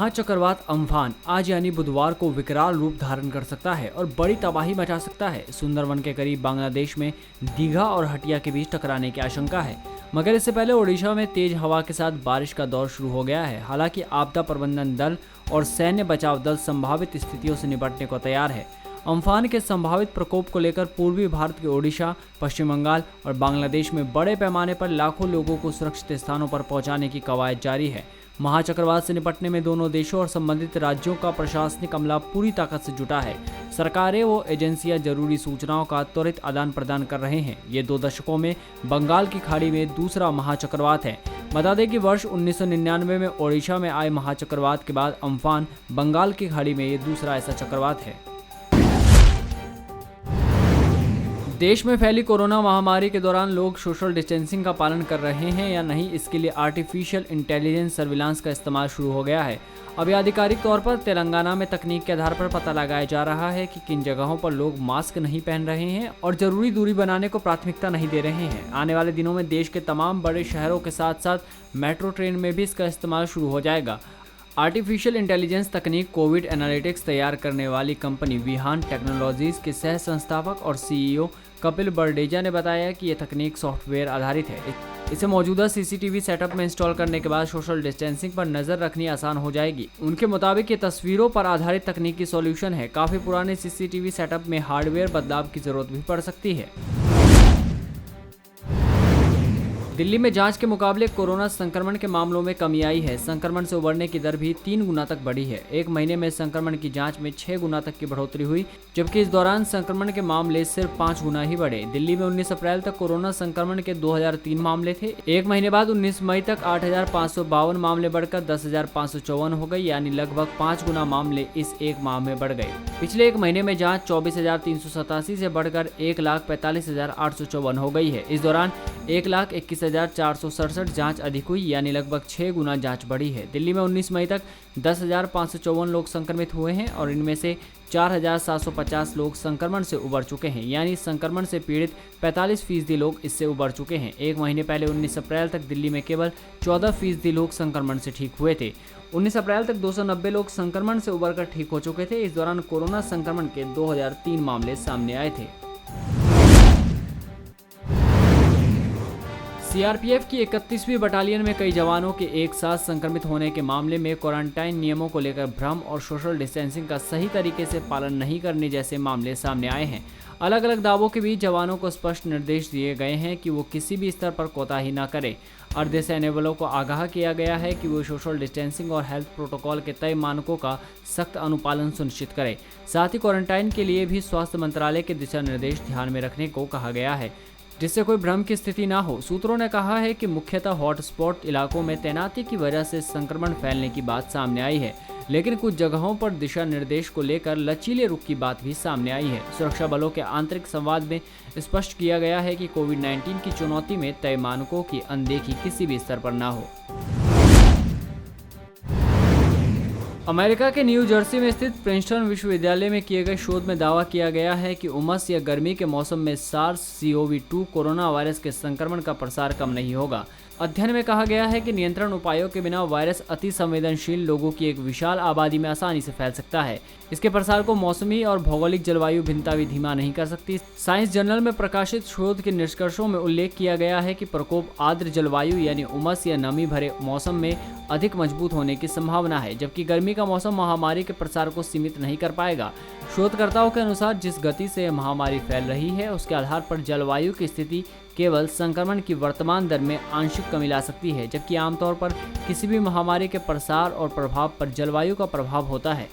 महाचक्रवात Amphan आज यानी बुधवार को विकराल रूप धारण कर सकता है और बड़ी तबाही मचा सकता है। सुंदरवन के करीब बांग्लादेश में दीघा और हटिया के बीच टकराने की आशंका है, मगर इससे पहले ओडिशा में तेज हवा के साथ बारिश का दौर शुरू हो गया है। हालांकि आपदा प्रबंधन दल और सैन्य बचाव दल संभावित स्थितियों से निपटने को तैयार है। अम्फान के संभावित प्रकोप को लेकर पूर्वी भारत के ओडिशा, पश्चिम बंगाल और बांग्लादेश में बड़े पैमाने पर लाखों लोगों को सुरक्षित स्थानों पर पहुंचाने की कवायद जारी है। महाचक्रवात से निपटने में दोनों देशों और संबंधित राज्यों का प्रशासनिक अमला पूरी ताकत से जुटा है। सरकारें व एजेंसियां जरूरी सूचनाओं का त्वरित आदान प्रदान कर रहे हैं। ये 2 दशकों में बंगाल की खाड़ी में दूसरा महाचक्रवात है। बता दें कि वर्ष 1999 में ओडिशा में आए महाचक्रवात के बाद अम्फान बंगाल की खाड़ी में ये दूसरा ऐसा चक्रवात है। देश में फैली कोरोना महामारी के दौरान लोग सोशल डिस्टेंसिंग का पालन कर रहे हैं या नहीं, इसके लिए आर्टिफिशियल इंटेलिजेंस सर्विलांस का इस्तेमाल शुरू हो गया है। अभी आधिकारिक तौर पर तेलंगाना में तकनीक के आधार पर पता लगाया जा रहा है कि किन जगहों पर लोग मास्क नहीं पहन रहे हैं और जरूरी दूरी बनाने को प्राथमिकता नहीं दे रहे हैं। आने वाले दिनों में देश के तमाम बड़े शहरों के साथ साथ मेट्रो ट्रेन में भी इसका इस्तेमाल शुरू हो जाएगा। आर्टिफिशियल इंटेलिजेंस तकनीक कोविड एनालिटिक्स तैयार करने वाली कंपनी विहान टेक्नोलॉजीज के सह संस्थापक और सीईओ कपिल बरडेजा ने बताया कि यह तकनीक सॉफ्टवेयर आधारित है। इसे मौजूदा सीसीटीवी सेटअप में इंस्टॉल करने के बाद सोशल डिस्टेंसिंग पर नजर रखनी आसान हो जाएगी। उनके मुताबिक ये तस्वीरों पर आधारित तकनीकी सॉल्यूशन है। काफी पुराने सीसीटीवी सेटअप में हार्डवेयर बदलाव की जरूरत भी पड़ सकती है। दिल्ली में जांच के मुकाबले कोरोना संक्रमण के मामलों में कमी आई है। संक्रमण से उबरने की दर भी 3 गुना तक बढ़ी है। एक महीने में संक्रमण की जांच में 6 गुना तक की बढ़ोतरी हुई, जबकि इस दौरान संक्रमण के मामले सिर्फ 5 गुना ही बढ़े। दिल्ली में 19 अप्रैल तक कोरोना संक्रमण के 2003 मामले थे। एक महीने बाद 19 मई तक 8,552 मामले बढ़कर 10,554 हो गई, यानी लगभग 5 गुना मामले इस एक माह में बढ़ गए। पिछले एक महीने में जाँच 24,387 से बढ़कर 1,45,854 हो गई है। इस दौरान 1,21,467 जांच अधिक हुई, यानी लगभग 6 गुना जांच बढ़ी है। दिल्ली में 19 मई तक 10,554 लोग संक्रमित हुए हैं और इनमें से 4,750 लोग संक्रमण से उबर चुके हैं, यानी संक्रमण से पीड़ित 45% लोग इससे उबर चुके हैं। एक महीने पहले 19 अप्रैल तक दिल्ली में केवल 14% लोग संक्रमण से ठीक हुए थे। 19 अप्रैल तक 290 लोग संक्रमण से उबर कर ठीक हो चुके थे। इस दौरान कोरोना संक्रमण के 2003 मामले सामने आए थे। सीआरपीएफ की 31वीं बटालियन में कई जवानों के एक साथ संक्रमित होने के मामले में क्वारंटाइन नियमों को लेकर भ्रम और सोशल डिस्टेंसिंग का सही तरीके से पालन नहीं करने जैसे मामले सामने आए हैं। अलग अलग दावों के बीच जवानों को स्पष्ट निर्देश दिए गए हैं कि वो किसी भी स्तर पर कोताही न करें। अर्धसैन्य बलों को आगाह किया गया है कि वो सोशल डिस्टेंसिंग और हेल्थ प्रोटोकॉल के तय मानकों का सख्त अनुपालन सुनिश्चित करें। साथ ही क्वारंटाइन के लिए भी स्वास्थ्य मंत्रालय के दिशा निर्देश ध्यान में रखने को कहा गया है, जिससे कोई भ्रम की स्थिति ना हो। सूत्रों ने कहा है कि मुख्यतः हॉटस्पॉट इलाकों में तैनाती की वजह से संक्रमण फैलने की बात सामने आई है, लेकिन कुछ जगहों पर दिशा निर्देश को लेकर लचीले रुख की बात भी सामने आई है। सुरक्षा बलों के आंतरिक संवाद में स्पष्ट किया गया है कि कोविड-19 की चुनौती में तय मानकों की अनदेखी किसी भी स्तर पर ना हो। अमेरिका के न्यू जर्सी में स्थित प्रिंसटन विश्वविद्यालय में किए गए शोध में दावा किया गया है कि उमस या गर्मी के मौसम में SARS-CoV-2 कोरोना वायरस के संक्रमण का प्रसार कम नहीं होगा। अध्ययन में कहा गया है कि नियंत्रण उपायों के बिना वायरस अति संवेदनशील लोगों की एक विशाल आबादी में आसानी से फैल सकता है। इसके प्रसार को मौसमी और भौगोलिक जलवायु भिन्नता भी धीमा नहीं कर सकती। साइंस जर्नल में प्रकाशित शोध के निष्कर्षों में उल्लेख किया गया है कि प्रकोप आर्द्र जलवायु यानी उमस या नमी भरे मौसम में अधिक मजबूत होने की संभावना है, जबकि गर्मी का मौसम महामारी के प्रसार को सीमित नहीं कर पाएगा। शोधकर्ताओं के अनुसार जिस गति से महामारी फैल रही है उसके आधार पर जलवायु की स्थिति केवल संक्रमण की वर्तमान दर में आंशिक कमी ला सकती है, जबकि आमतौर पर किसी भी महामारी के प्रसार और प्रभाव पर जलवायु का प्रभाव होता है।